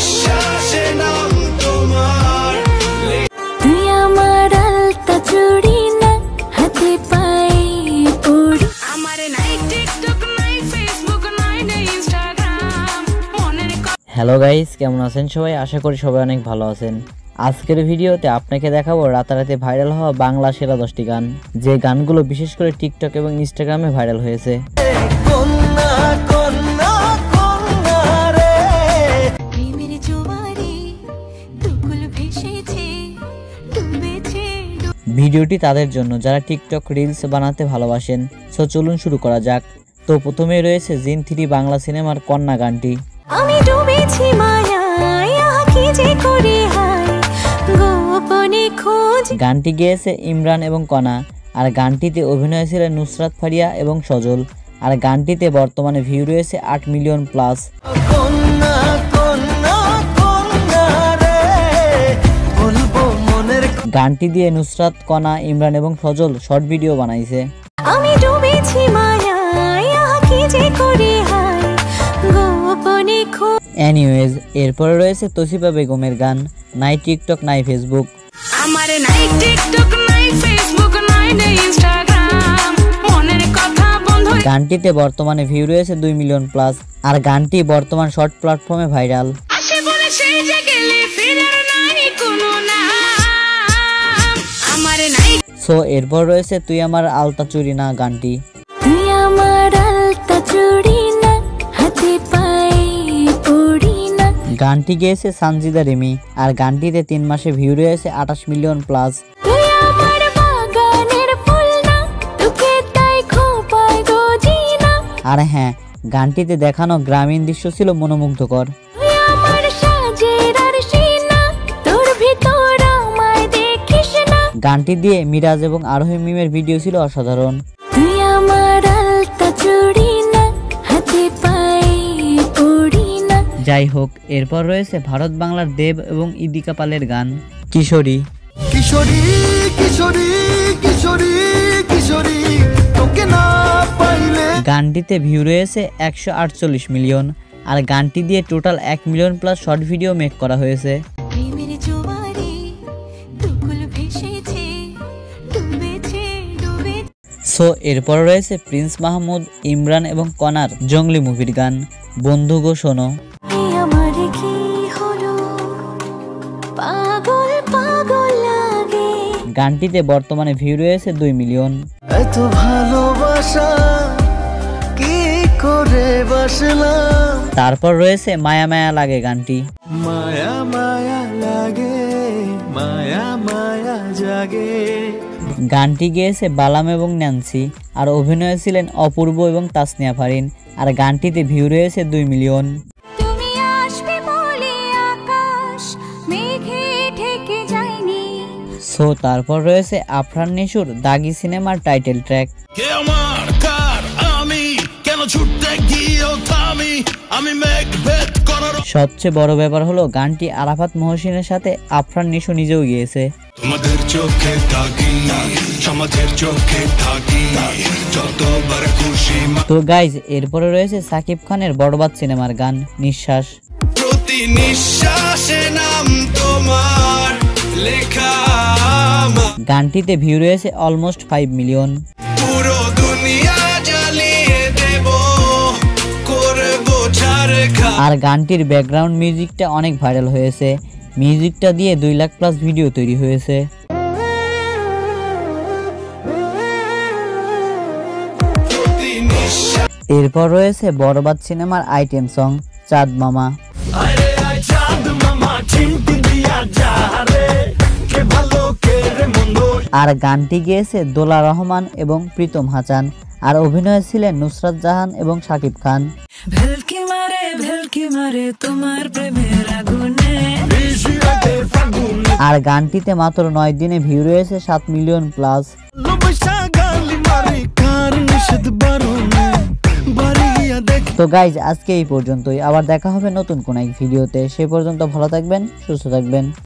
নিঃশ্বাসে নাম তোমার। তুই আমার আলতা চুড়ি না হাতে পায়ে পড়ি। আমার নাই টিকটক নাই ফেসবুক নাই ইনস্টাগ্রাম মনের। হ্যালো গাইস, কেমন আছেন সবাই? আশা করি সবাই অনেক ভালো আছেন। আজকের ভিডিওতে আপনাকে দেখাবো রাতারাতি ভাইরাল হওয়া বাংলা সেরা 10টি গান, যে গানগুলো বিশেষ করে টিকটক এবং ইনস্টাগ্রামে ভাইরাল হয়েছে। ভিডিওটি তাদের জন্য যারা টিকটক রিলস বানাতে ভালোবাসেন। সো চলুন শুরু করা যাক। তো প্রথমে রয়েছে জিন 3 বাংলা সিনেমার কন্যা গানটি। আমি ডুবেছি মায়ায় কি যে করি হায় গোপনে খোঁজ। গানটি গেয়েছে ইমরান এবং কণা, আর গানটিতে অভিনয় ছিলেন নুসরাত ফারিয়া এবং সজল, আর গানটিতে বর্তমানে ভিউ রয়েছে 8 মিলিয়ন প্লাস। গানটি দিয়ে নুসরাত, কণা, ইমরান এবং সজল শর্ট ভিডিও বানাইছে। আমি ডুবেছি মায়ায় কি যে করি হায় গোপনে খোঁজ। এনিওয়েজ, এরপরে রয়েছে তসিফা বেগমের গান নাই টিকটক নাই ফেসবুক। আমার নাই টিকটক নাই ফেসবুক নাই ইনস্টাগ্রাম মনের কথা বন্ধ। গানটিতে বর্তমানে ভিউ রয়েছে 2 মিলিয়ন প্লাস, আর গানটি বর্তমান শর্ট প্ল্যাটফর্মে ভাইরাল। আসে বলে সেই যে গেলে ফিরার নাই কোনো নাম। আমার নাই। সো এরপর রয়েছে তুই আমার আলতা চুরি না গানটি। তুই আমার আলতা চুড়ি না হাতে পায়ে পড়ি না। গানটি গেয়েছে সানজিদা রিমি, আর গানটিতে 3 মাসে ভিউ রয়েছে 28 মিলিয়ন প্লাস। তুই আমার বাগানের ফুল না তোকে তাই খোপায় গজি না। আর হ্যাঁ, গানটিতে দেখানো গ্রামীণ দৃশ্য ছিল মনোমুগ্ধকর। তুই আমার সাজের আরশি না তোর ভিতর আমায় দেখিস না। গানটি দিয়ে মিরাজ এবং আরোহী মিমের ভিডিও ছিল অসাধারণ। তুই আমার আলতা চুড়ি না হাতে পায়ে পড়ি না। যাই হোক, এরপর রয়েছে ভারত বাংলার দেব এবং ইদিকা পালের গান কিশোরী। কিশোরী কিশোরী কিশোরী কিশোরী তোকে না পাইলে। গানটিতে ভিউ রয়েছে 148 মিলিয়ন, আর গানটি দিয়ে total 1 million plus short video make করা হয়েছে। প্রেমের জোয়ারে দুকুল ভেসেছে ডুবেছে ডুবে। সো এরপর রয়েছে প্রিন্স মাহমুদ, ইমরান এবং কনার জঙ্গলি মুভির গান বন্ধু গো শোনো। আমার কি হলো পাগল পাগল লাগে। গানটিতে বর্তমানে ভিউ রয়েছে 2 মিলিয়ন। এত ভালোবাসা কি করে বাসলাম। তারপর রয়েছে মায়া মায়া লাগে গানটি। মায়া মায়া লাগে মায়া মায়া জাগে। গানটি গেয়েছে বালাম এবং ন্যান্সি, আর অভিনয়ে ছিলেন অপূর্ব এবং তাসনিয়া ফারিন, আর গানটিতে ভিউ রয়েছে 2 মিলিয়ন। তুমি আসবে বলে আকাশ মেঘে ঢেকে যায়নি। সো তারপর রয়েছে আফরান নিশুর দাগি সিনেমার টাইটেল ট্র্যাক। কে আমার কার আমি কেন ছুটতে গিয়েও থামি আমি মেঘ ভেদ করার। সবচেয়ে বড় ব্যাপার হলো গানটি আরাফাত মহসিনের সাথে আফরান নিশু নিজেও গিয়েছে। তোমাদের চোখে থাকি সমাজের চোখে থাকি যতবার খুশি। তো গাইজ, এরপরে রয়েছে সাকিব খানের বরবাদ সিনেমার গান নিঃশ্বাস। প্রতি নিঃশ্বাসে নাম তোমার লেখা। গানটিতে ভিউ রয়েছে অলমোস্ট 5 মিলিয়ন। পুরো দুনিয়া জ্বালিয়ে দেব করব ঝাড়খা। আর গানটির ব্যাকগ্রাউন্ড মিউজিকটা অনেক ভাইরাল হয়েছে। মিউজিকটা দিয়ে 2 লাখ প্লাস ভিডিও তৈরি হয়েছে। এরপর রয়েছে বরবাদ সিনেমার আইটেম সং চাঁদ মামা। আর গানটি গেয়েছে দোলা রহমান এবং প্রীতম হাসান, আর অভিনয়ে ছিলেন নুসরাত জাহান এবং শাকিব খান। আর গানটিতে মাত্র 9 দিনে ভিউ রয়েছে 7 মিলিয়ন প্লাস। তো গাইজ, আজকে এই পর্যন্তই। আবার দেখা হবে নতুন কোন এক ভিডিওতে। সে পর্যন্ত ভালো থাকবেন, সুস্থ থাকবেন।